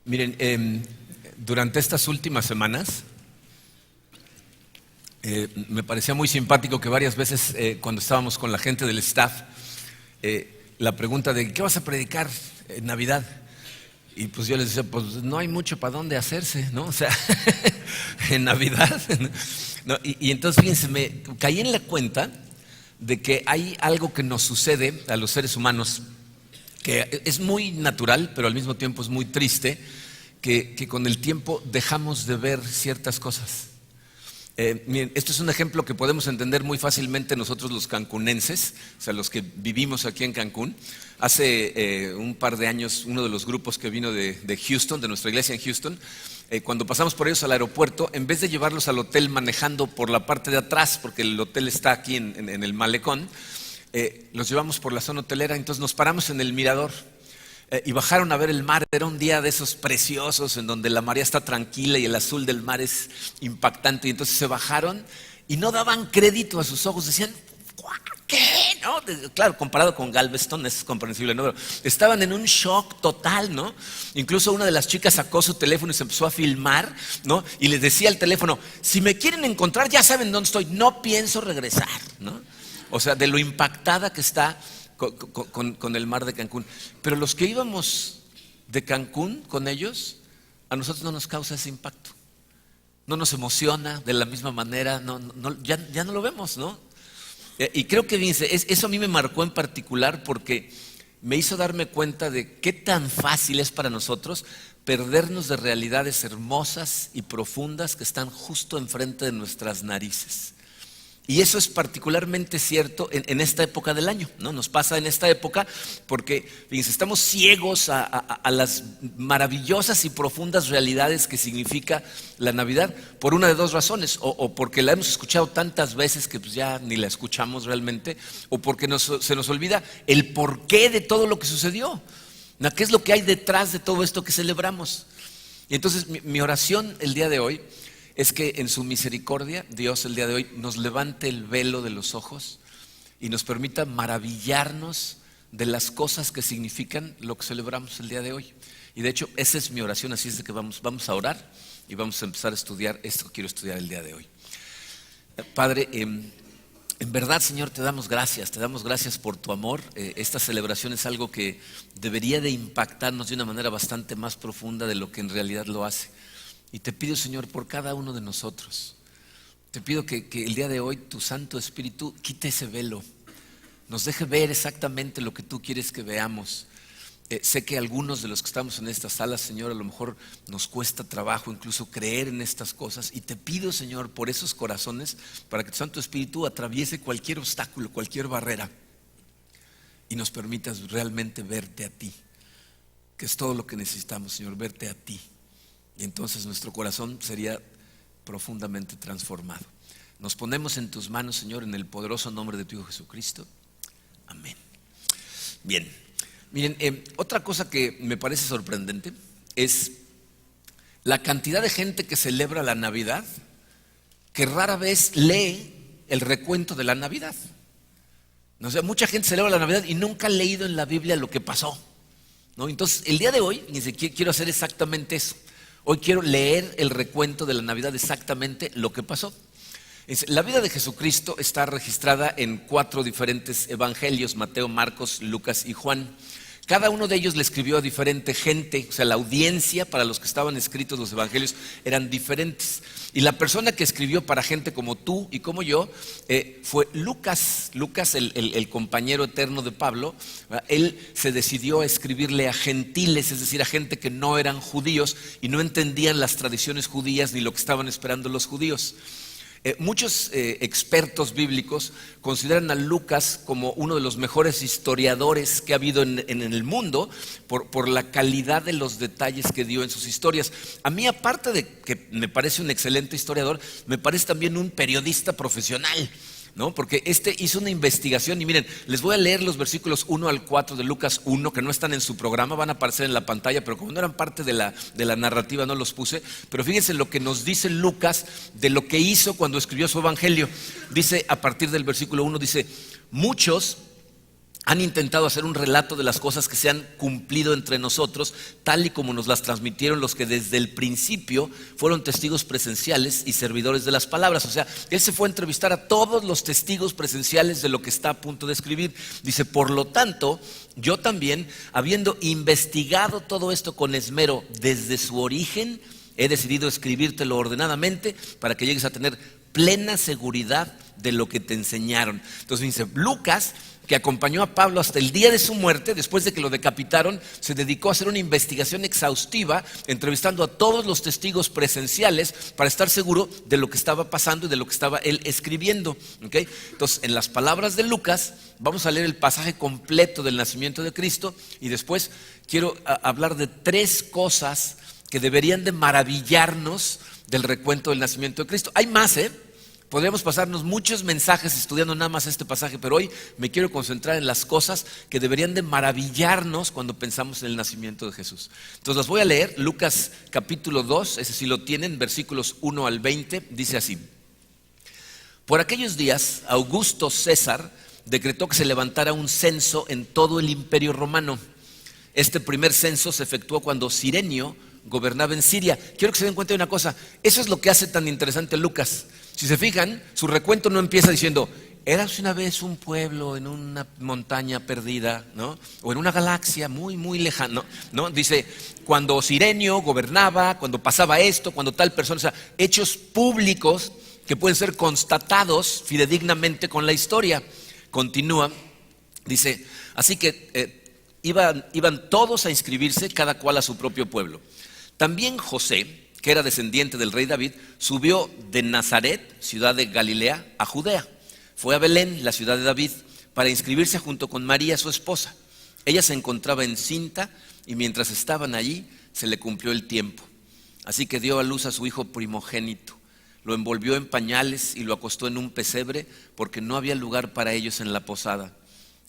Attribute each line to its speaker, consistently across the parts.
Speaker 1: Miren, durante estas últimas semanas me parecía muy simpático que varias veces cuando estábamos con la gente del staff, la pregunta de ¿qué vas a predicar en Navidad? Y pues yo les decía, pues no hay mucho para dónde hacerse, ¿no? O sea, en Navidad. ¿No? Y entonces, fíjense, me caí en la cuenta de que hay algo que nos sucede a los seres humanos que es muy natural, pero al mismo tiempo es muy triste, que con el tiempo dejamos de ver ciertas cosas. Miren, esto es un ejemplo que podemos entender muy fácilmente nosotros los cancunenses, o sea, los que vivimos aquí en Cancún. Hace un par de años, uno de los grupos que vino de Houston, de nuestra iglesia en Houston, cuando pasamos por ellos al aeropuerto, en vez de llevarlos al hotel manejando por la parte de atrás, porque el hotel está aquí en el malecón, los llevamos por la zona hotelera. Entonces nos paramos en el mirador y bajaron a ver el mar. Era un día de esos preciosos en donde la marea está tranquila y el azul del mar es impactante. Y entonces se bajaron y no daban crédito a sus ojos. Decían, ¿qué? ¿No? Claro, comparado con Galveston es comprensible, ¿no? Pero estaban en un shock total, ¿no? Incluso una de las chicas sacó su teléfono y se empezó a filmar, ¿no? Y les decía al teléfono, si me quieren encontrar ya saben dónde estoy, no pienso regresar, ¿no? O sea, de lo impactada que está con el mar de Cancún. Pero los que íbamos de Cancún con ellos, a nosotros no nos causa ese impacto. No nos emociona de la misma manera, ya no lo vemos, ¿no? Y creo que eso a mí me marcó en particular porque me hizo darme cuenta de qué tan fácil es para nosotros perdernos de realidades hermosas y profundas que están justo enfrente de nuestras narices. Y eso es particularmente cierto en esta época del año, ¿no? Nos pasa en esta época porque, fíjense, estamos ciegos a las maravillosas y profundas realidades que significa la Navidad por una de dos razones, o porque la hemos escuchado tantas veces que pues ya ni la escuchamos realmente, o porque se nos olvida el porqué de todo lo que sucedió, ¿no? ¿Qué es lo que hay detrás de todo esto que celebramos? Y entonces mi oración el día de hoy es que en su misericordia Dios el día de hoy nos levante el velo de los ojos y nos permita maravillarnos de las cosas que significan lo que celebramos el día de hoy. Y de hecho esa es mi oración, así es de que vamos a orar y vamos a empezar a estudiar esto que quiero estudiar el día de hoy. Padre, en verdad, Señor, te damos gracias por tu amor. Esta celebración es algo que debería de impactarnos de una manera bastante más profunda de lo que en realidad lo hace. Y te pido, Señor, por cada uno de nosotros, te pido que el día de hoy tu Santo Espíritu quite ese velo, nos deje ver exactamente lo que tú quieres que veamos. Sé que algunos de los que estamos en esta sala, Señor, a lo mejor nos cuesta trabajo incluso creer en estas cosas, y te pido, Señor, por esos corazones, para que tu Santo Espíritu atraviese cualquier obstáculo, cualquier barrera, y nos permitas realmente verte a ti, que es todo lo que necesitamos, Señor, verte a ti. Y entonces nuestro corazón sería profundamente transformado. Nos ponemos en tus manos, Señor, en el poderoso nombre de tu Hijo Jesucristo. Amén. Bien, miren, otra cosa que me parece sorprendente es la cantidad de gente que celebra la Navidad, que rara vez lee el recuento de la Navidad. O sea, mucha gente celebra la Navidad y nunca ha leído en la Biblia lo que pasó, ¿no? Entonces, el día de hoy, quiero hacer exactamente eso. Hoy quiero leer el recuento de la Navidad, exactamente lo que pasó. La vida de Jesucristo está registrada en 4 diferentes evangelios: Mateo, Marcos, Lucas y Juan. Cada uno de ellos le escribió a diferente gente, o sea, la audiencia para los que estaban escritos los evangelios eran diferentes. Y la persona que escribió para gente como tú y como yo fue Lucas. Lucas, el compañero eterno de Pablo. Él se decidió a escribirle a gentiles, es decir, a gente que no eran judíos y no entendían las tradiciones judías ni lo que estaban esperando los judíos. Muchos expertos bíblicos consideran a Lucas como uno de los mejores historiadores que ha habido en el mundo por la calidad de los detalles que dio en sus historias. A mí, aparte de que me parece un excelente historiador, me parece también un periodista profesional, ¿no? Porque hizo una investigación. Y miren, les voy a leer los versículos 1 al 4 de Lucas 1, que no están en su programa, van a aparecer en la pantalla, pero como no eran parte de la narrativa no los puse. Pero fíjense lo que nos dice Lucas de lo que hizo cuando escribió su evangelio. Dice, a partir del versículo 1, dice: muchos han intentado hacer un relato de las cosas que se han cumplido entre nosotros, tal y como nos las transmitieron los que desde el principio fueron testigos presenciales y servidores de las palabras. O sea, él se fue a entrevistar a todos los testigos presenciales de lo que está a punto de escribir. Dice, por lo tanto, yo también, habiendo investigado todo esto con esmero desde su origen, he decidido escribírtelo ordenadamente para que llegues a tener plena seguridad de lo que te enseñaron. Entonces dice, Lucas, que acompañó a Pablo hasta el día de su muerte, después de que lo decapitaron, se dedicó a hacer una investigación exhaustiva, entrevistando a todos los testigos presenciales para estar seguro de lo que estaba pasando y de lo que estaba él escribiendo. ¿Okay? Entonces, en las palabras de Lucas, vamos a leer el pasaje completo del nacimiento de Cristo y después quiero hablar de 3 cosas que deberían de maravillarnos del recuento del nacimiento de Cristo. Hay más, podríamos pasarnos muchos mensajes estudiando nada más este pasaje, pero hoy me quiero concentrar en las cosas que deberían de maravillarnos cuando pensamos en el nacimiento de Jesús. Entonces las voy a leer. Lucas capítulo 2, ese sí lo tienen, versículos 1 al 20, dice así. Por aquellos días, Augusto César decretó que se levantara un censo en todo el imperio romano. Este primer censo se efectuó cuando Cirenio gobernaba en Siria. Quiero que se den cuenta de una cosa, eso es lo que hace tan interesante Lucas. Si se fijan, su recuento no empieza diciendo, érase una vez un pueblo en una montaña perdida, ¿no? O en una galaxia muy, muy lejana, ¿no? Dice, cuando Cirenio gobernaba, cuando pasaba esto, cuando tal persona, o sea, hechos públicos que pueden ser constatados fidedignamente con la historia. Continúa, dice, así que iban todos a inscribirse, cada cual a su propio pueblo. También José, que era descendiente del rey David, subió de Nazaret, ciudad de Galilea, a Judea. Fue a Belén, la ciudad de David, para inscribirse junto con María, su esposa. Ella se encontraba encinta y mientras estaban allí se le cumplió el tiempo. Así que dio a luz a su hijo primogénito. Lo envolvió en pañales y lo acostó en un pesebre porque no había lugar para ellos en la posada.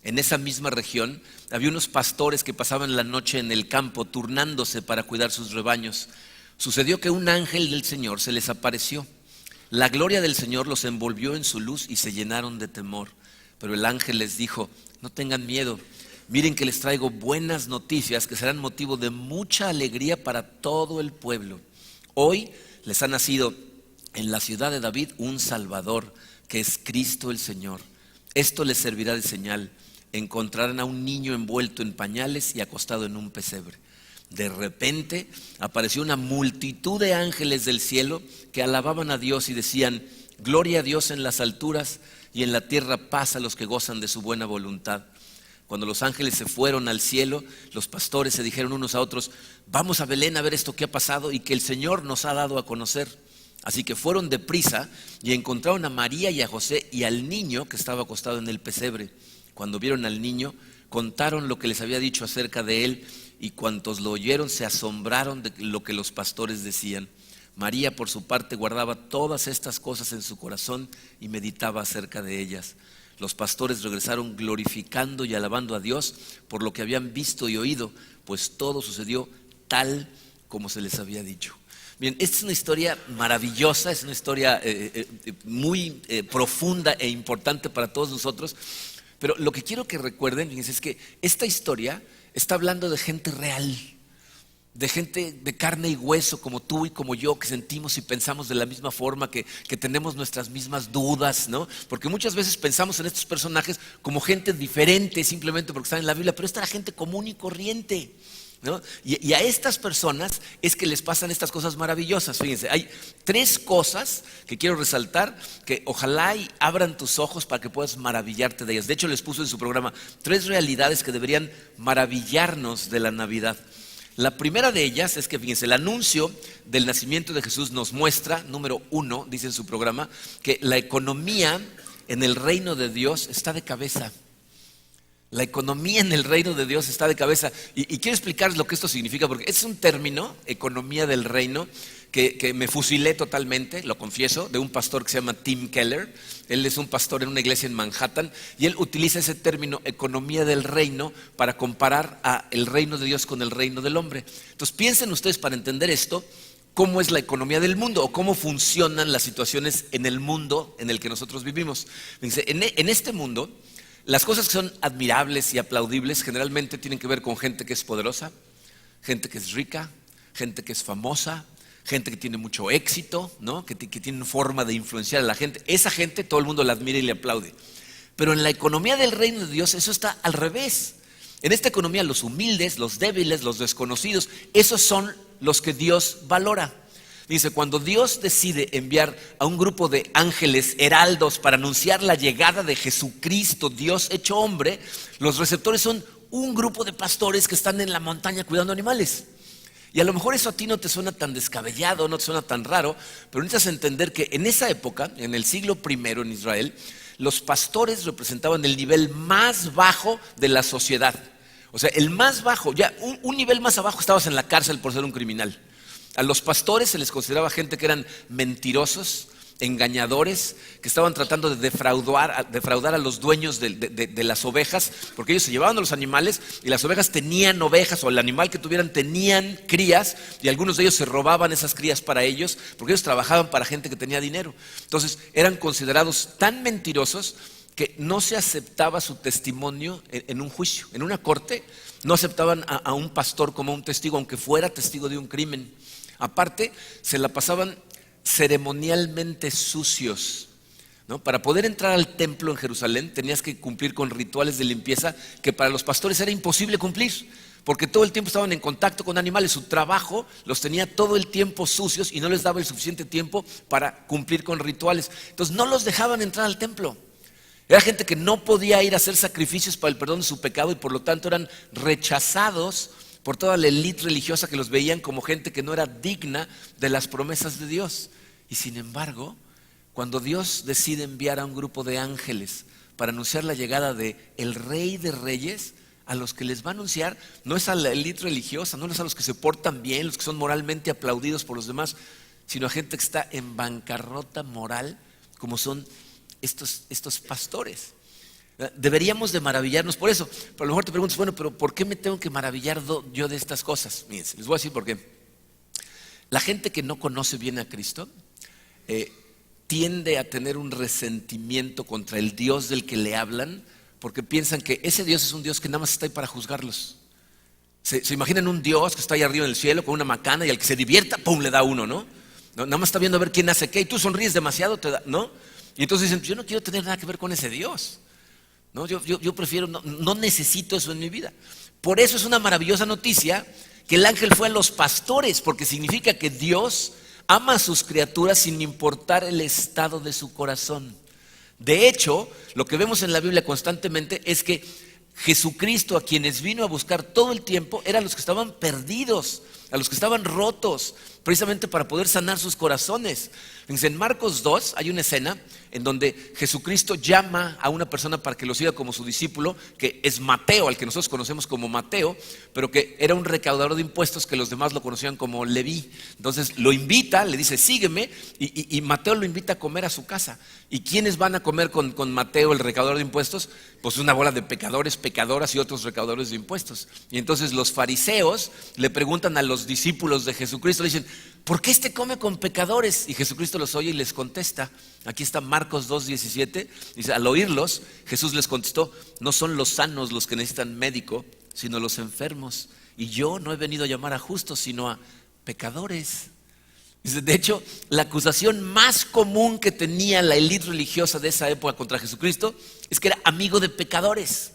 Speaker 1: En esa misma región había unos pastores que pasaban la noche en el campo turnándose para cuidar sus rebaños. Sucedió que un ángel del Señor se les apareció. La gloria del Señor los envolvió en su luz y se llenaron de temor. Pero el ángel les dijo, no tengan miedo, miren que les traigo buenas noticias que serán motivo de mucha alegría para todo el pueblo. Hoy les ha nacido en la ciudad de David un Salvador, que es Cristo el Señor. Esto les servirá de señal. Encontrarán a un niño envuelto en pañales y acostado en un pesebre. De repente apareció una multitud de ángeles del cielo que alababan a Dios y decían, gloria a Dios en las alturas y en la tierra paz a los que gozan de su buena voluntad. Cuando los ángeles se fueron al cielo, los pastores se dijeron unos a otros, vamos a Belén a ver esto que ha pasado y que el Señor nos ha dado a conocer. Así que fueron deprisa y encontraron a María y a José y al niño que estaba acostado en el pesebre. Cuando vieron al niño, contaron lo que les había dicho acerca de él y cuantos lo oyeron se asombraron de lo que los pastores decían. María, por su parte, guardaba todas estas cosas en su corazón y meditaba acerca de ellas. Los pastores regresaron glorificando y alabando a Dios por lo que habían visto y oído, pues todo sucedió tal como se les había dicho. Bien, esta es una historia maravillosa, es una historia muy profunda e importante para todos nosotros. Pero lo que quiero que recuerden, fíjense, es que esta historia está hablando de gente real, de gente de carne y hueso como tú y como yo, que sentimos y pensamos de la misma forma, que tenemos nuestras mismas dudas, ¿no? Porque muchas veces pensamos en estos personajes como gente diferente simplemente porque están en la Biblia, pero esta era gente común y corriente, ¿no? Y a estas personas es que les pasan estas cosas maravillosas. Fíjense, hay 3 cosas que quiero resaltar que ojalá y abran tus ojos para que puedas maravillarte de ellas. De hecho les puso en su programa 3 realidades que deberían maravillarnos de la Navidad. La primera de ellas es que, fíjense, el anuncio del nacimiento de Jesús nos muestra, número 1, dice en su programa, que la economía en el reino de Dios está de cabeza. La economía en el reino de Dios está de cabeza. Y quiero explicarles lo que esto significa, porque es un término, economía del reino, que me fusilé totalmente, lo confieso, de un pastor que se llama Tim Keller. Él es un pastor en una iglesia en Manhattan y él utiliza ese término, economía del reino, para comparar a el reino de Dios con el reino del hombre. Entonces piensen ustedes, para entender esto, cómo es la economía del mundo o cómo funcionan las situaciones en el mundo en el que nosotros vivimos. Fíjense, en este mundo, Las cosas que son admirables y aplaudibles generalmente tienen que ver con gente que es poderosa, gente que es rica, gente que es famosa, gente que tiene mucho éxito, ¿no? que tiene forma de influenciar a la gente. Esa gente todo el mundo la admira y le aplaude. Pero en la economía del reino de Dios eso está al revés. En esta economía los humildes, los débiles, los desconocidos, esos son los que Dios valora. Dice, cuando Dios decide enviar a un grupo de ángeles heraldos para anunciar la llegada de Jesucristo, Dios hecho hombre, los receptores son un grupo de pastores que están en la montaña cuidando animales. Y a lo mejor eso a ti no te suena tan descabellado, no te suena tan raro, pero necesitas entender que en esa época, en el siglo I en Israel, los pastores representaban el nivel más bajo de la sociedad. O sea, el más bajo, ya un nivel más abajo estabas en la cárcel por ser un criminal. A los pastores se les consideraba gente que eran mentirosos, engañadores, que estaban tratando de defraudar a los dueños de las ovejas, porque ellos se llevaban a los animales y las ovejas tenían ovejas, o el animal que tuvieran tenían crías, y algunos de ellos se robaban esas crías para ellos, porque ellos trabajaban para gente que tenía dinero. Entonces eran considerados tan mentirosos que no se aceptaba su testimonio en un juicio. En una corte no aceptaban a un pastor como un testigo, aunque fuera testigo de un crimen. Aparte, se la pasaban ceremonialmente sucios, ¿no? Para poder entrar al templo en Jerusalén tenías que cumplir con rituales de limpieza que para los pastores era imposible cumplir, porque todo el tiempo estaban en contacto con animales. Su trabajo los tenía todo el tiempo sucios y no les daba el suficiente tiempo para cumplir con rituales. Entonces no los dejaban entrar al templo. Era gente que no podía ir a hacer sacrificios para el perdón de su pecado y por lo tanto eran rechazados por toda la élite religiosa que los veían como gente que no era digna de las promesas de Dios. Y sin embargo, cuando Dios decide enviar a un grupo de ángeles para anunciar la llegada de el Rey de Reyes, a los que les va a anunciar no es a la élite religiosa, no es a los que se portan bien, los que son moralmente aplaudidos por los demás, sino a gente que está en bancarrota moral, como son estos pastores. Deberíamos de maravillarnos por eso. Pero a lo mejor te preguntas, bueno, pero ¿por qué me tengo que maravillar yo de estas cosas? Miren, les voy a decir por qué. La gente que no conoce bien a Cristo tiende a tener un resentimiento contra el Dios del que le hablan, porque piensan que ese Dios es un Dios que nada más está ahí para juzgarlos. Se imaginan un Dios que está ahí arriba en el cielo con una macana y al que se divierta, ¡pum!, le da uno, ¿no? Nada más está viendo a ver quién hace qué y tú sonríes demasiado, te da, ¿no? Y entonces dicen, yo no quiero tener nada que ver con ese Dios. No, yo prefiero, no necesito eso en mi vida. Por eso es una maravillosa noticia que el ángel fue a los pastores, porque significa que Dios ama a sus criaturas sin importar el estado de su corazón. De hecho, lo que vemos en la Biblia constantemente es que Jesucristo, a quienes vino a buscar todo el tiempo, eran los que estaban perdidos, a los que estaban rotos, precisamente para poder sanar sus corazones. En Marcos 2 hay una escena en donde Jesucristo llama a una persona para que lo siga como su discípulo, que es Mateo, al que nosotros conocemos como Mateo, pero que era un recaudador de impuestos que los demás lo conocían como Leví. Entonces lo invita, le dice sígueme, y Mateo lo invita a comer a su casa. ¿Y quiénes van a comer con Mateo, el recaudador de impuestos? Pues una bola de pecadores, pecadoras y otros recaudadores de impuestos. Y entonces los fariseos le preguntan a los discípulos de Jesucristo, le dicen, ¿por qué este come con pecadores? Y Jesucristo los oye y les contesta. Aquí está Marcos 2:17. Dice, al oírlos, Jesús les contestó, no son los sanos los que necesitan médico, sino los enfermos. Y yo no he venido a llamar a justos, sino a pecadores. Dice, de hecho, la acusación más común que tenía la élite religiosa de esa época contra Jesucristo es que era amigo de pecadores,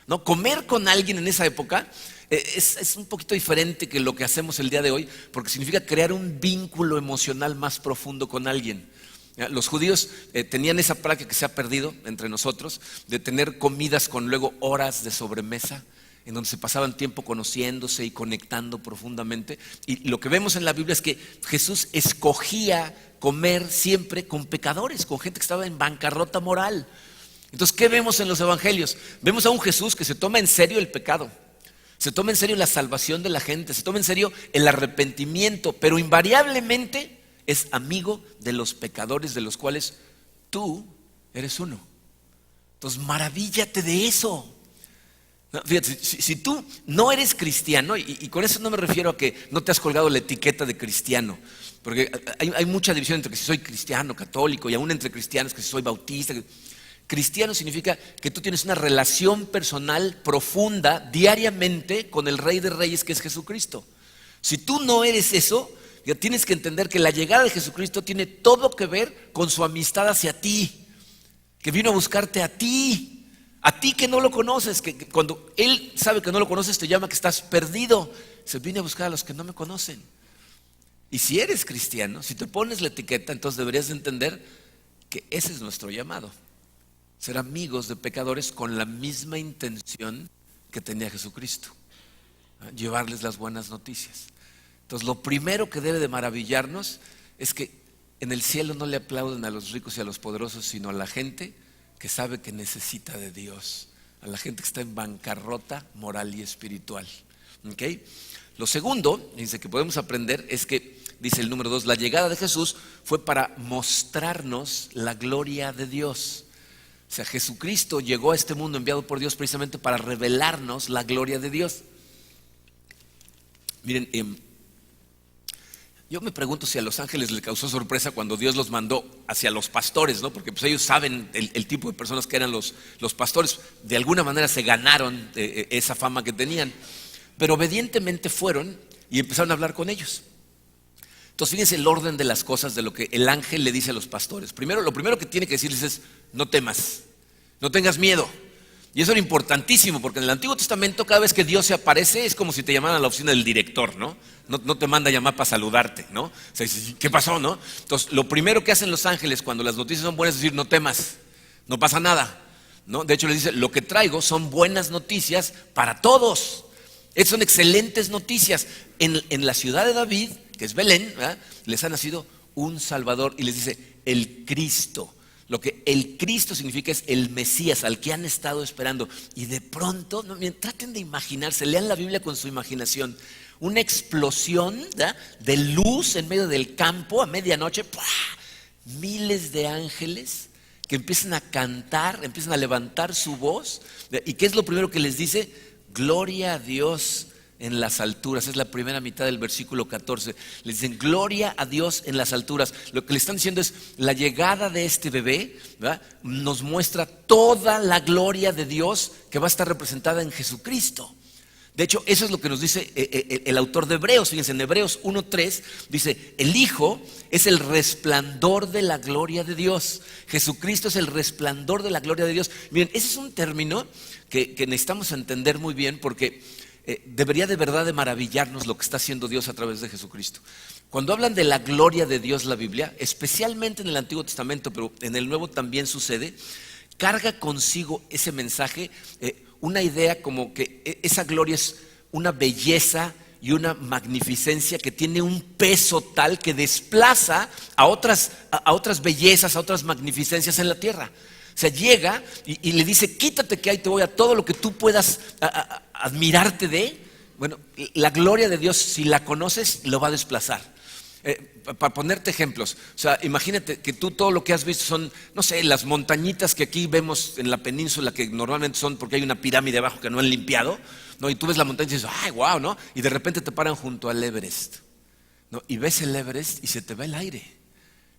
Speaker 1: ¿no? Comer con alguien en esa época es un poquito diferente que lo que hacemos el día de hoy, porque significa crear un vínculo emocional más profundo con alguien. Los judíos tenían esa práctica que se ha perdido entre nosotros, de tener comidas con luego horas de sobremesa, en donde se pasaban tiempo conociéndose y conectando profundamente. Y lo que vemos en la Biblia es que Jesús escogía comer siempre con pecadores, con gente que estaba en bancarrota moral. Entonces, ¿qué vemos en los evangelios? Vemos a un Jesús que se toma en serio el pecado, se toma en serio la salvación de la gente, se toma en serio el arrepentimiento, pero invariablemente es amigo de los pecadores de los cuales tú eres uno. Entonces, maravíllate de eso. No, fíjate, si tú no eres cristiano, y con eso no me refiero a que no te has colgado la etiqueta de cristiano, porque hay mucha división entre que si soy cristiano, católico, y aún entre cristianos que si soy bautista. Cristiano significa que tú tienes una relación personal profunda diariamente con el Rey de Reyes, que es Jesucristo. Si tú no eres eso, ya tienes que entender que la llegada de Jesucristo tiene todo que ver con su amistad hacia ti, que vino a buscarte a ti que no lo conoces, que cuando Él sabe que no lo conoces te llama que estás perdido. Se viene a buscar a los que no me conocen. Y si eres cristiano, si te pones la etiqueta, entonces deberías de entender que ese es nuestro llamado: ser amigos de pecadores con la misma intención que tenía Jesucristo, llevarles las buenas noticias. Entonces lo primero que debe de maravillarnos es que en el cielo no le aplauden a los ricos y a los poderosos, sino a la gente que sabe que necesita de Dios, a la gente que está en bancarrota moral y espiritual. ¿Okay? Lo segundo, dice, que podemos aprender es que, dice el número 2, la llegada de Jesús fue para mostrarnos la gloria de Dios. O sea, Jesucristo llegó a este mundo enviado por Dios precisamente para revelarnos la gloria de Dios. Miren, yo me pregunto si a los ángeles les causó sorpresa cuando Dios los mandó hacia los pastores, ¿no? Porque pues ellos saben el tipo de personas que eran los pastores. De alguna manera se ganaron esa fama que tenían, pero obedientemente fueron y empezaron a hablar con ellos. Entonces fíjense el orden de las cosas, de lo que el ángel le dice a los pastores. Primero, lo primero que tiene que decirles es: no temas, no tengas miedo. Y eso era importantísimo, porque en el Antiguo Testamento cada vez que Dios se aparece es como si te llamaran a la oficina del director, ¿no? No te manda a llamar para saludarte, ¿no? O sea, ¿qué pasó, no? Entonces lo primero que hacen los ángeles cuando las noticias son buenas es decir: no temas, no pasa nada, ¿no? De hecho les dice: lo que traigo son buenas noticias para todos. Estas son excelentes noticias. En la ciudad de David, que es Belén, ¿verdad?, les ha nacido un Salvador, y les dice: el Cristo. Lo que el Cristo significa es el Mesías, al que han estado esperando. Y de pronto, no, miren, traten de imaginarse, lean la Biblia con su imaginación, una explosión, ¿verdad?, de luz en medio del campo a medianoche. ¡Pua! Miles de ángeles que empiezan a cantar, empiezan a levantar su voz. ¿Y qué es lo primero que les dice? Gloria a Dios en las alturas. Es la primera mitad del versículo 14. Les dicen: gloria a Dios en las alturas. Lo que le están diciendo es: la llegada de este bebé, ¿verdad?, nos muestra toda la gloria de Dios que va a estar representada en Jesucristo. De hecho, eso es lo que nos dice el autor de Hebreos. Fíjense, en Hebreos 1:3 dice: el Hijo es el resplandor de la gloria de Dios. Jesucristo es el resplandor de la gloria de Dios. Miren, ese es un término que necesitamos entender muy bien, porque debería de verdad de maravillarnos lo que está haciendo Dios a través de Jesucristo. Cuando hablan de la gloria de Dios, la Biblia, especialmente en el Antiguo Testamento, pero en el Nuevo también sucede, carga consigo ese mensaje, una idea como que esa gloria es una belleza y una magnificencia que tiene un peso tal que desplaza a otras bellezas, a otras magnificencias en la tierra. O sea, llega y le dice: quítate que ahí te voy a todo lo que tú puedas admirarte de. Bueno, la gloria de Dios, si la conoces, lo va a desplazar. Para ponerte ejemplos, o sea, imagínate que tú todo lo que has visto son, no sé, las montañitas que aquí vemos en la península, que normalmente son porque hay una pirámide abajo que no han limpiado, ¿no? Y tú ves la montaña y dices: ay, wow, ¿no? Y de repente te paran junto al Everest, ¿no? Y ves el Everest y se te va el aire.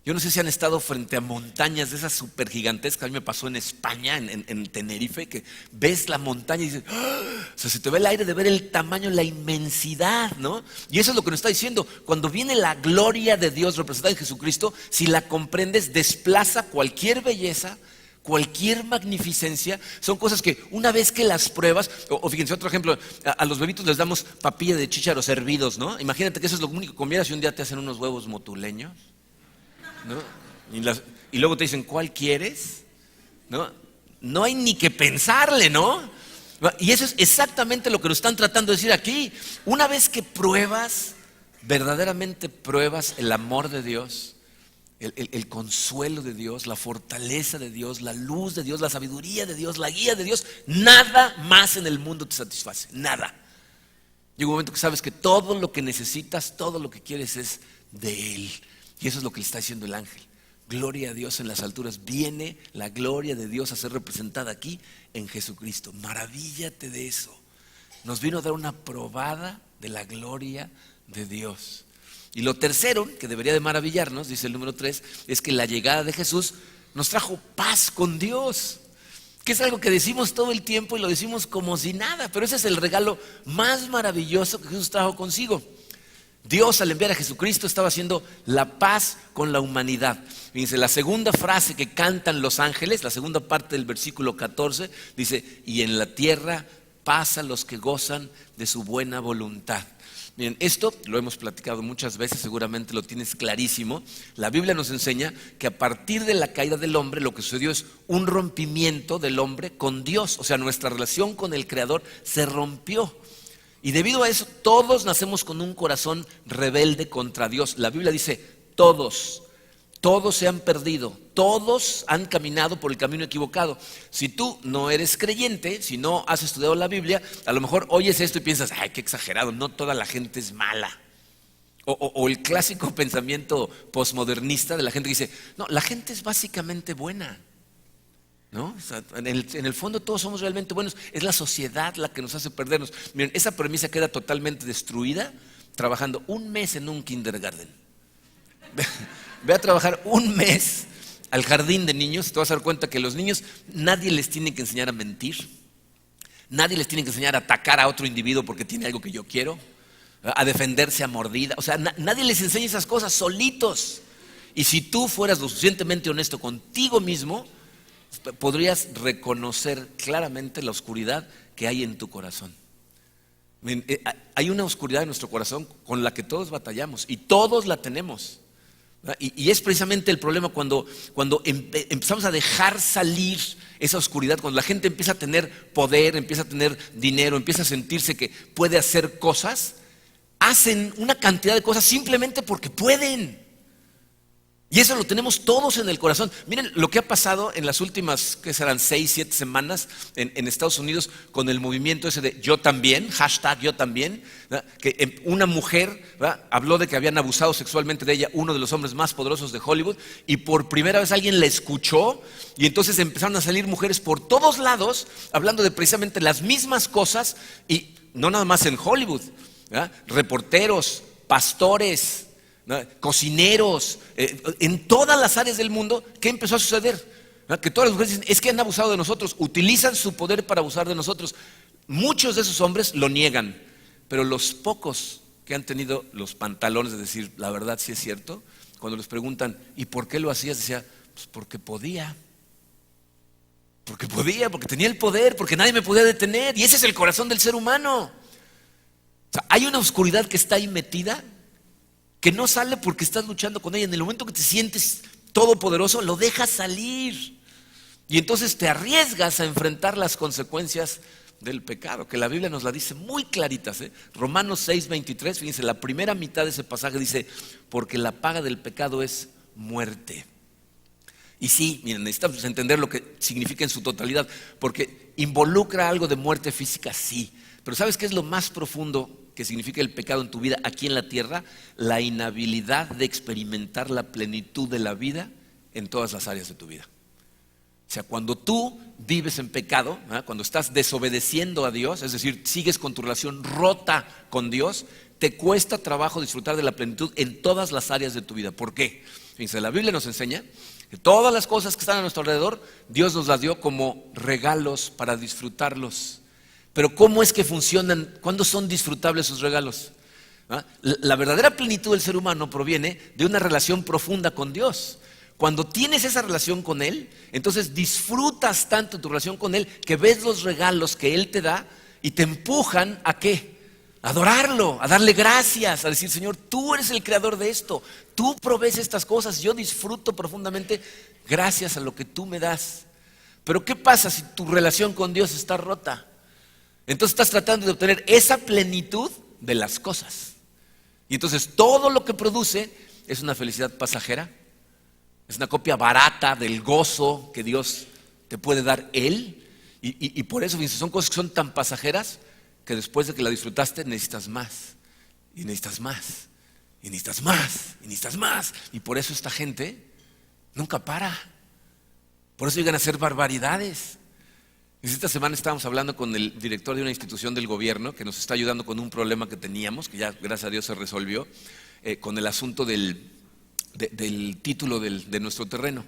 Speaker 1: Yo no sé si han estado frente a montañas de esas súper gigantescas. A mí me pasó en España, en Tenerife, que ves la montaña y dices: ¡ah! O sea, se te va el aire de ver el tamaño, la inmensidad, ¿no? Y eso es lo que nos está diciendo. Cuando viene la gloria de Dios representada en Jesucristo, si la comprendes, desplaza cualquier belleza, cualquier magnificencia. Son cosas que una vez que las pruebas, o fíjense, otro ejemplo, a los bebitos les damos papilla de chícharos hervidos, ¿no? Imagínate que eso es lo único que comieras y un día te hacen unos huevos motuleños, ¿no? Y luego te dicen: ¿cuál quieres? ¿No? No hay ni que pensarle, ¿no? Y eso es exactamente lo que nos están tratando de decir aquí. Una vez que pruebas, verdaderamente pruebas el amor de Dios, el consuelo de Dios, la fortaleza de Dios, la luz de Dios, la sabiduría de Dios, la guía de Dios, nada más en el mundo te satisface, nada. Llega un momento que sabes que todo lo que necesitas, todo lo que quieres es de Él. Y eso es lo que le está diciendo el ángel: gloria a Dios en las alturas. Viene la gloria de Dios a ser representada aquí en Jesucristo. Maravíllate de eso. Nos vino a dar una probada de la gloria de Dios. Y lo tercero que debería de maravillarnos, dice el número 3, es que la llegada de Jesús nos trajo paz con Dios. que es algo que decimos todo el tiempo y lo decimos como si nada, pero ese es el regalo más maravilloso que Jesús trajo consigo. Dios, al enviar a Jesucristo, estaba haciendo la paz con la humanidad. Fíjense, la segunda frase que cantan los ángeles, la segunda parte del versículo 14, dice: y en la tierra paz a los que gozan de su buena voluntad. Miren, esto lo hemos platicado muchas veces, seguramente lo tienes clarísimo. La Biblia nos enseña que a partir de la caída del hombre, lo que sucedió es un rompimiento del hombre con Dios. O sea, nuestra relación con el Creador se rompió. Y debido a eso, todos nacemos con un corazón rebelde contra Dios. La Biblia dice: todos se han perdido, todos han caminado por el camino equivocado. Si tú no eres creyente, si no has estudiado la Biblia, a lo mejor oyes esto y piensas: ay, qué exagerado, no toda la gente es mala. O el clásico pensamiento posmodernista de la gente que dice: no, la gente es básicamente buena, ¿no? O sea, en el fondo todos somos realmente buenos. Es la sociedad la que nos hace perdernos. Miren, esa premisa queda totalmente destruida trabajando un mes en un kindergarten. Ve a trabajar un mes al jardín de niños y te vas a dar cuenta que los niños, nadie les tiene que enseñar a mentir, nadie les tiene que enseñar a atacar a otro individuo porque tiene algo que yo quiero, a defenderse a mordida. O sea, nadie les enseña esas cosas, solitos. Y si tú fueras lo suficientemente honesto contigo mismo, podrías reconocer claramente la oscuridad que hay en tu corazón. Hay una oscuridad en nuestro corazón con la que todos batallamos y todos la tenemos. Y es precisamente el problema cuando empezamos a dejar salir esa oscuridad, cuando la gente empieza a tener poder, empieza a tener dinero, empieza a sentirse que puede hacer cosas. Hacen una cantidad de cosas simplemente porque pueden. Y eso lo tenemos todos en el corazón. Miren lo que ha pasado en las últimas, que serán 6, 7 semanas en Estados Unidos con el movimiento ese de yo también, hashtag yo también, ¿verdad? Que una mujer, ¿verdad?, habló de que habían abusado sexualmente de ella uno de los hombres más poderosos de Hollywood, y por primera vez alguien la escuchó, y entonces empezaron a salir mujeres por todos lados hablando de precisamente las mismas cosas, y no nada más en Hollywood, ¿verdad? Reporteros, pastores, ¿no?, cocineros, en todas las áreas del mundo. ¿Qué empezó a suceder? ¿No? Que todas las mujeres dicen: es que han abusado de nosotros, utilizan su poder para abusar de nosotros. Muchos de esos hombres lo niegan, pero los pocos que han tenido los pantalones de decir la verdad, sí es cierto, cuando les preguntan ¿y por qué lo hacías?, decía: pues porque podía, porque tenía el poder, porque nadie me podía detener. Y ese es el corazón del ser humano. O sea, hay una oscuridad que está ahí metida, que no sale porque estás luchando con ella. En el momento que te sientes todopoderoso, lo dejas salir. Y entonces te arriesgas a enfrentar las consecuencias del pecado, que la Biblia nos la dice muy claritas, ¿eh? Romanos 6:23, fíjense, la primera mitad de ese pasaje dice: porque la paga del pecado es muerte. Y sí, miren, necesitamos entender lo que significa en su totalidad, porque involucra algo de muerte física, sí. Pero ¿sabes qué es lo más profundo que significa el pecado en tu vida aquí en la tierra? La inhabilidad de experimentar la plenitud de la vida en todas las áreas de tu vida. O sea, cuando tú vives en pecado, ¿eh?, cuando estás desobedeciendo a Dios, es decir, sigues con tu relación rota con Dios, te cuesta trabajo disfrutar de la plenitud en todas las áreas de tu vida. ¿Por qué? Fíjense, la Biblia nos enseña que todas las cosas que están a nuestro alrededor, Dios nos las dio como regalos para disfrutarlos. Pero ¿cómo es que funcionan? ¿Cuándo son disfrutables sus regalos? ¿Ah? La verdadera plenitud del ser humano proviene de una relación profunda con Dios. Cuando tienes esa relación con Él, entonces disfrutas tanto tu relación con Él que ves los regalos que Él te da y te empujan ¿a qué? A adorarlo, a darle gracias, a decir: Señor, tú eres el creador de esto, tú provees estas cosas, yo disfruto profundamente gracias a lo que tú me das. Pero ¿qué pasa si tu relación con Dios está rota? Entonces estás tratando de obtener esa plenitud de las cosas. Y entonces todo lo que produce es una felicidad pasajera, es una copia barata del gozo que Dios te puede dar Él. Y por eso son cosas que son tan pasajeras que después de que la disfrutaste necesitas más, y necesitas más, y necesitas más, y necesitas más. Y por eso esta gente nunca para. Por eso llegan a hacer barbaridades. Esta semana estábamos hablando con el director de una institución del gobierno que nos está ayudando con un problema que teníamos, que ya gracias a Dios se resolvió, con el asunto del título de nuestro terreno.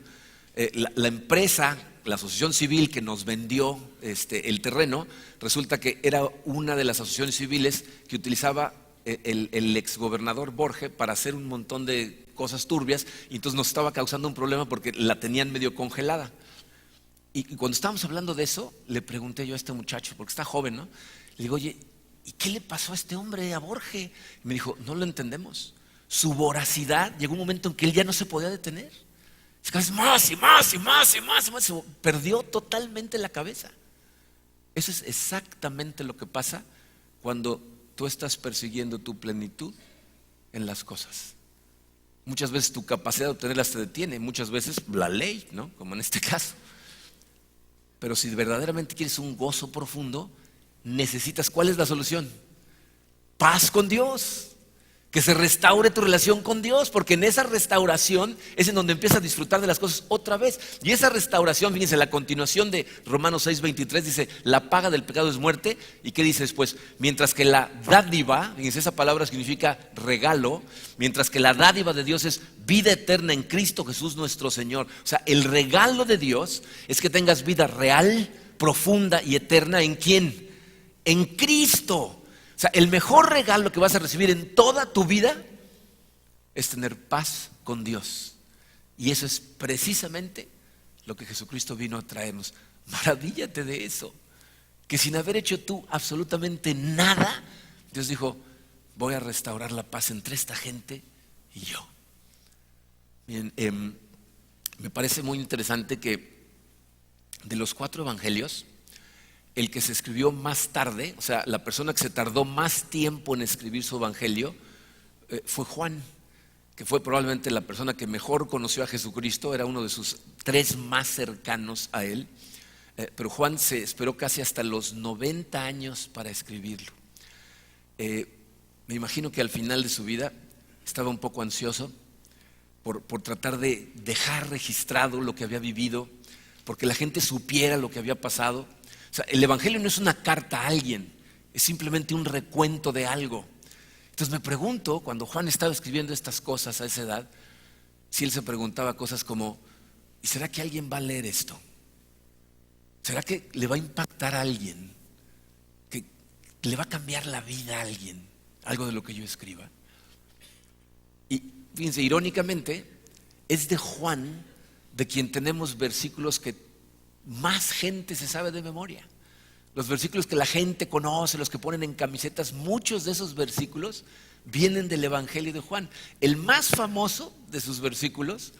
Speaker 1: La empresa la asociación civil que nos vendió el terreno, resulta que era una de las asociaciones civiles que utilizaba el exgobernador Borge para hacer un montón de cosas turbias, y entonces nos estaba causando un problema porque la tenían medio congelada. Y cuando estábamos hablando de eso, le pregunté yo a este muchacho, porque está joven, ¿no? Le digo, oye, ¿y qué le pasó a este hombre, a Borge? Y me dijo, no lo entendemos. Su voracidad, llegó un momento en que él ya no se podía detener. Es que más y más y más y más y más. Perdió totalmente la cabeza. Eso es exactamente lo que pasa cuando tú estás persiguiendo tu plenitud en las cosas. Muchas veces tu capacidad de obtenerlas te detiene, muchas veces la ley, ¿no? Como en este caso. Pero si verdaderamente quieres un gozo profundo, necesitas, ¿cuál es la solución? Paz con Dios. Que se restaure tu relación con Dios, porque en esa restauración es en donde empiezas a disfrutar de las cosas otra vez. Y esa restauración, fíjense, la continuación de Romanos 6:23 dice, la paga del pecado es muerte. ¿Y qué dice después? Mientras que la dádiva, fíjense, esa palabra significa regalo, mientras que la dádiva de Dios es vida eterna en Cristo Jesús nuestro Señor. O sea, el regalo de Dios es que tengas vida real, profunda y eterna. ¿En quién? En Cristo. O sea, el mejor regalo que vas a recibir en toda tu vida es tener paz con Dios. Y eso es precisamente lo que Jesucristo vino a traernos. Maravíllate de eso. Que sin haber hecho tú absolutamente nada, Dios dijo, voy a restaurar la paz entre esta gente y yo. Bien, me parece muy interesante que de los 4 evangelios, el que se escribió más tarde, o sea, la persona que se tardó más tiempo en escribir su evangelio, fue Juan, que fue probablemente la persona que mejor conoció a Jesucristo, era uno de sus 3 más cercanos a él, pero Juan se esperó casi hasta los 90 años para escribirlo. Me imagino que al final de su vida estaba un poco ansioso por tratar de dejar registrado lo que había vivido, porque la gente supiera lo que había pasado. O sea, el evangelio no es una carta a alguien, es simplemente un recuento de algo. Entonces me pregunto, cuando Juan estaba escribiendo estas cosas a esa edad, si él se preguntaba cosas como, ¿y será que alguien va a leer esto? ¿Será que le va a impactar a alguien? ¿Que le va a cambiar la vida a alguien? Algo de lo que yo escriba. Y fíjense, irónicamente, es de Juan de quien tenemos versículos que más gente se sabe de memoria. Los versículos que la gente conoce, los que ponen en camisetas, muchos de esos versículos vienen del Evangelio de Juan. El más famoso de sus versículos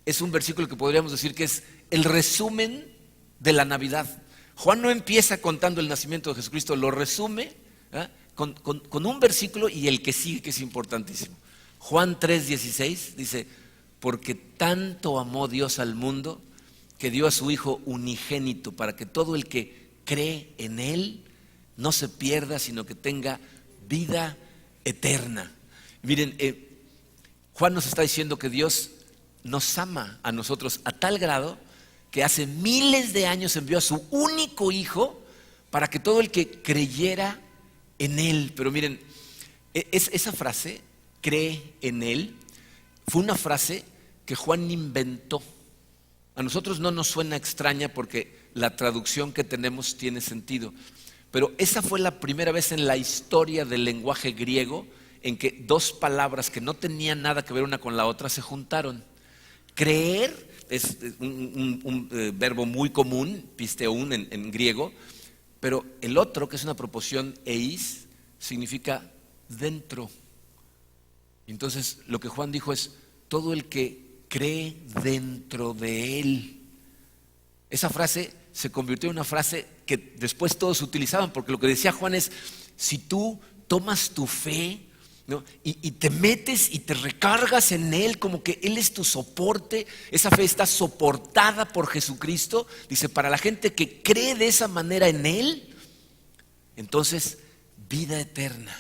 Speaker 1: es un versículo que podríamos decir que es el resumen de la Navidad. Juan no empieza contando el nacimiento de Jesucristo, lo resume con un versículo y el que sigue, que es importantísimo. Juan 3:16 dice, porque tanto amó Dios al mundo que dio a su Hijo unigénito para que todo el que cree en Él no se pierda, sino que tenga vida eterna. Miren, Juan nos está diciendo que Dios nos ama a nosotros a tal grado que hace miles de años envió a su único Hijo para que todo el que creyera en Él. Pero miren, esa frase, cree en Él, fue una frase que Juan inventó. A nosotros no nos suena extraña porque la traducción que tenemos tiene sentido, pero esa fue la primera vez en la historia del lenguaje griego en que 2 palabras que no tenían nada que ver una con la otra se juntaron. Creer es un verbo muy común, pisteún en griego, pero el otro, que es una proposición eis, significa dentro. Entonces lo que Juan dijo es, todo el que cree dentro de Él. Esa frase se convirtió en una frase que después todos utilizaban, porque lo que decía Juan es, si tú tomas tu fe, ¿no? y te metes y te recargas en Él, como que Él es tu soporte, esa fe está soportada por Jesucristo, dice, para la gente que cree de esa manera en Él, entonces vida eterna.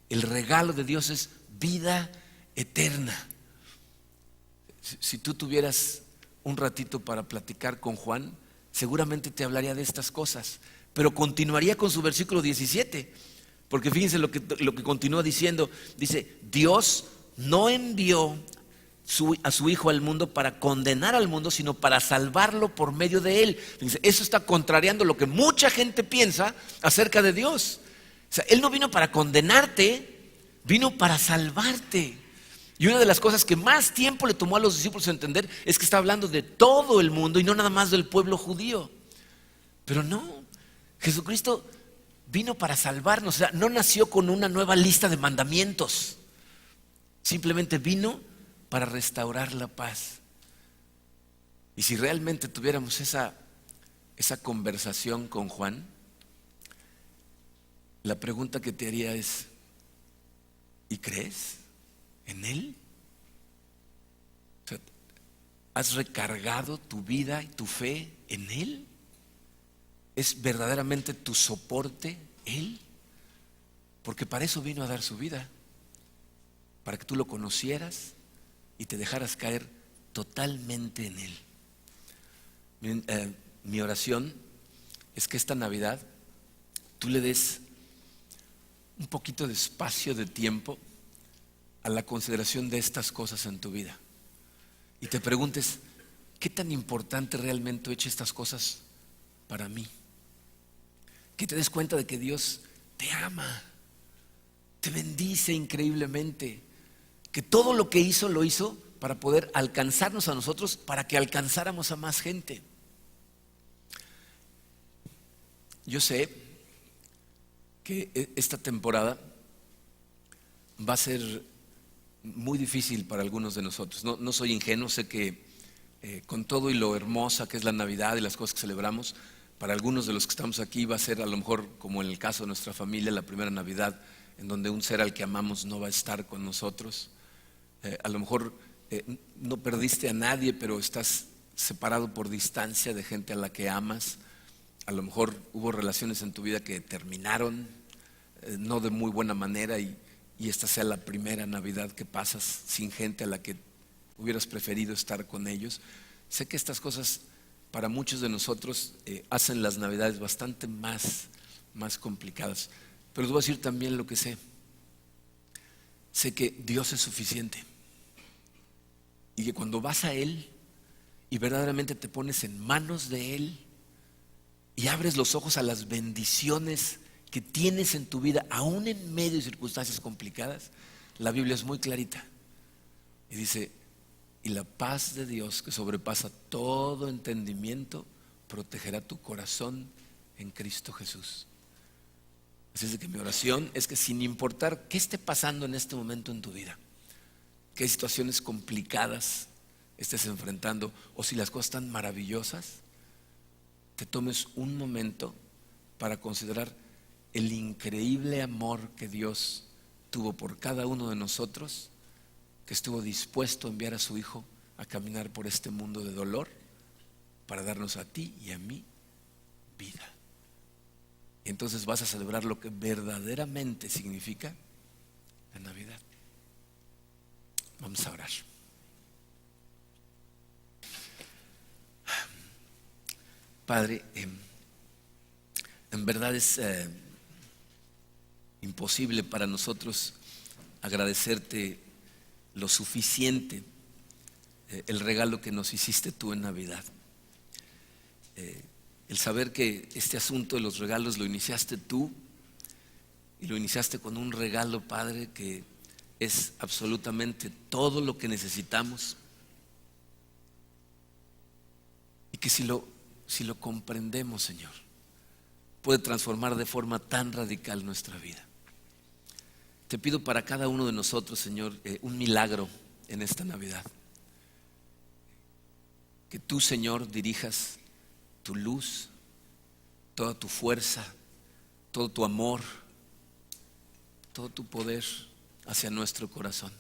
Speaker 1: El regalo de Dios es vida eterna. Si tú tuvieras un ratito para platicar con Juan, seguramente te hablaría de estas cosas, pero continuaría con su versículo 17, porque fíjense lo que continúa diciendo. Dice, Dios no envió a su Hijo al mundo para condenar al mundo, sino para salvarlo por medio de Él. Fíjense, eso está contrariando lo que mucha gente piensa acerca de Dios. O sea, Él no vino para condenarte, vino para salvarte. Y una de las cosas que más tiempo le tomó a los discípulos entender es que está hablando de todo el mundo y no nada más del pueblo judío. Pero no, Jesucristo vino para salvarnos. O sea, no nació con una nueva lista de mandamientos. Simplemente vino para restaurar la paz. Y si realmente tuviéramos esa conversación con Juan, la pregunta que te haría es: ¿y crees en Él? O sea, ¿has recargado tu vida y tu fe en Él? ¿Es verdaderamente tu soporte Él? Porque para eso vino a dar su vida, para que tú lo conocieras y te dejaras caer totalmente en Él. Miren, mi oración es que esta Navidad tú le des un poquito de espacio, de tiempo a la consideración de estas cosas en tu vida y te preguntes: ¿qué tan importante realmente he hecho estas cosas para mí? Que te des cuenta de que Dios te ama, te bendice increíblemente, que todo lo que hizo lo hizo para poder alcanzarnos a nosotros, para que alcanzáramos a más gente. Yo sé que esta temporada va a ser muy difícil para algunos de nosotros. No soy ingenuo, sé que con todo y lo hermosa que es la Navidad y las cosas que celebramos, para algunos de los que estamos aquí va a ser, a lo mejor, como en el caso de nuestra familia, la primera Navidad en donde un ser al que amamos no va a estar con nosotros. A lo mejor no perdiste a nadie, pero estás separado por distancia de gente a la que amas. A lo mejor hubo relaciones en tu vida que terminaron no de muy buena manera y esta sea la primera Navidad que pasas sin gente a la que hubieras preferido estar con ellos. Sé que estas cosas para muchos de nosotros hacen las Navidades bastante más complicadas, pero les voy a decir también lo que sé. Sé que Dios es suficiente y que cuando vas a Él y verdaderamente te pones en manos de Él y abres los ojos a las bendiciones que tienes en tu vida, aún en medio de circunstancias complicadas, la Biblia es muy clarita y dice: y la paz de Dios, que sobrepasa todo entendimiento, protegerá tu corazón en Cristo Jesús. Así es de que mi oración es que, sin importar qué esté pasando en este momento en tu vida, qué situaciones complicadas estés enfrentando, o si las cosas están maravillosas, te tomes un momento para considerar el increíble amor que Dios tuvo por cada uno de nosotros, que estuvo dispuesto a enviar a su Hijo a caminar por este mundo de dolor para darnos a ti y a mí vida. Y entonces vas a celebrar lo que verdaderamente significa la Navidad. Vamos a orar. Padre, en verdad es imposible para nosotros agradecerte lo suficiente el regalo que nos hiciste tú en Navidad. El saber que este asunto de los regalos lo iniciaste tú y lo iniciaste con un regalo, Padre, que es absolutamente todo lo que necesitamos, y que si lo comprendemos, Señor, puede transformar de forma tan radical nuestra vida. Te pido para cada uno de nosotros, Señor, un milagro en esta Navidad. Que tú, Señor, dirijas tu luz, toda tu fuerza, todo tu amor, todo tu poder hacia nuestro corazón.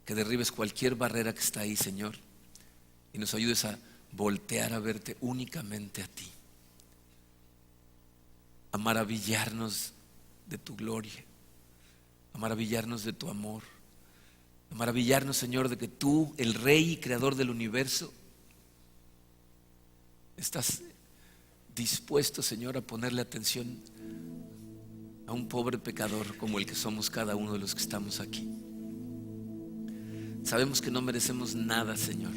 Speaker 1: Que derribes cualquier barrera que está ahí, Señor, y nos ayudes a voltear a verte únicamente a ti, a maravillarnos de tu gloria, a maravillarnos de tu amor, a maravillarnos, Señor, de que tú, el Rey y Creador del universo, estás dispuesto, Señor, a ponerle atención a un pobre pecador como el que somos cada uno de los que estamos aquí. Sabemos que no merecemos nada, Señor,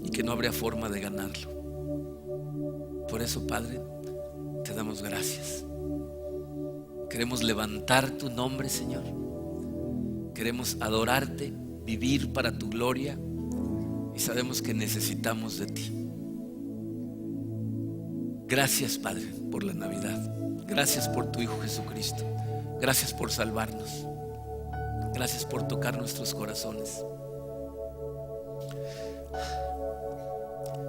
Speaker 1: y que no habría forma de ganarlo. Por eso, Padre, te damos gracias. Queremos levantar tu nombre, Señor. Queremos adorarte, vivir para tu gloria, y sabemos que necesitamos de ti. Gracias, Padre, por la Navidad. Gracias por tu Hijo Jesucristo. Gracias por salvarnos. Gracias por tocar nuestros corazones.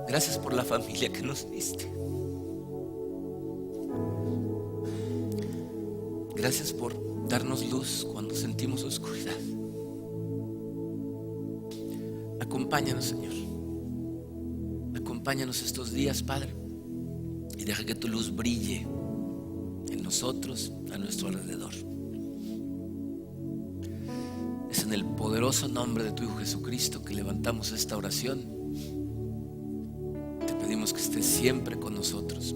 Speaker 1: Gracias por la familia que nos diste. Gracias por darnos luz cuando sentimos oscuridad. Acompáñanos, Señor. Acompáñanos estos días, Padre, y deja que tu luz brille en nosotros, a nuestro alrededor. Es en el poderoso nombre de tu Hijo Jesucristo que levantamos esta oración. Te pedimos que estés siempre con nosotros.